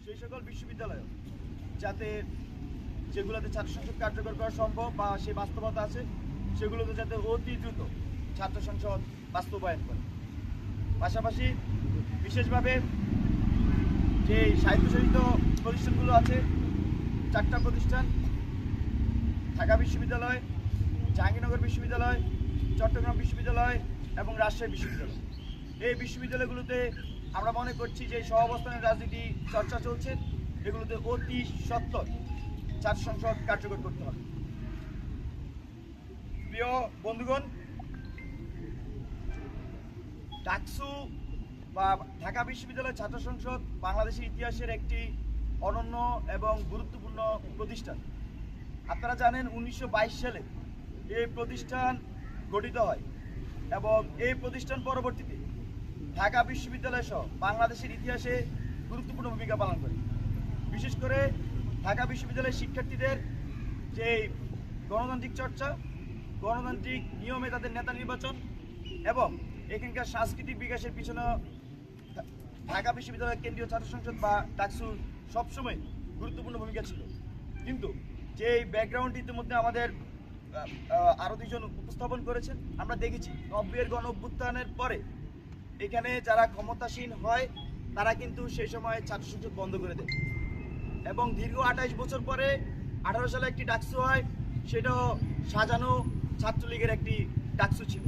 সেই সকল বিশ্ববিদ্যালয় যাতে যেগুলোতে ছাত্র সংসদ কার্যকর করা সম্ভব বা সেই বাস্তবতা আছে সেগুলোতে যাতে অতি দ্রুত ছাত্র সংসদ বাস্তবায়ন করে। পাশাপাশি বিশেষভাবে যে স্বায়ত্তশাসিত প্রতিষ্ঠানগুলো আছে 4টা প্রতিষ্ঠান, ঢাকা বিশ্ববিদ্যালয়, জাহাঙ্গীরনগর বিশ্ববিদ্যালয়, চট্টগ্রাম বিশ্ববিদ্যালয় এবং রাজশাহী বিশ্ববিদ্যালয়, এই বিশ্ববিদ্যালয়গুলোতে আমরা মনে করছি যে সহাবস্থানের রাজনীতি চর্চা চলছে, এগুলোতে অতি সত্বর ছাত্র সংসদ কার্যকর করতে হবে। প্রিয় বন্ধুগণ, ডাকসু বা ঢাকা বিশ্ববিদ্যালয় ছাত্র সংসদ বাংলাদেশের ইতিহাসের একটি অনন্য এবং গুরুত্বপূর্ণ প্রতিষ্ঠান। আপনারা জানেন 1922 সালে এই প্রতিষ্ঠান গঠিত হয় এবং এই প্রতিষ্ঠান পরবর্তীতে ঢাকা বিশ্ববিদ্যালয় সহ বাংলাদেশের ইতিহাসে গুরুত্বপূর্ণ ভূমিকা পালন করে। বিশেষ করে ঢাকা বিশ্ববিদ্যালয়ের শিক্ষার্থীদের যে গণতান্ত্রিক চর্চা, গণতান্ত্রিক নিয়মে তাদের নেতা নির্বাচন এবং এখানকার সাংস্কৃতিক বিকাশের পিছনে ঢাকা বিশ্ববিদ্যালয়ের কেন্দ্রীয় ছাত্র সংসদ বা ডাকসু সবসময় গুরুত্বপূর্ণ ভূমিকা ছিল। কিন্তু যে ব্যাকগ্রাউন্ড ইতিমধ্যে আমাদের আরও দুজন উপস্থাপন করেছেন, আমরা দেখেছি 90-এর গণ অভ্যুত্থানের পরে এখানে যারা ক্ষমতাসীন হয় তারা কিন্তু সেই সময় ছাত্র সংসদ বন্ধ করে দেয় এবং দীর্ঘ 28 বছর পরে 18 সালে একটি ডাকসু হয়, সেটাও সাজানো ছাত্রলীগের একটি ডাকসু ছিল।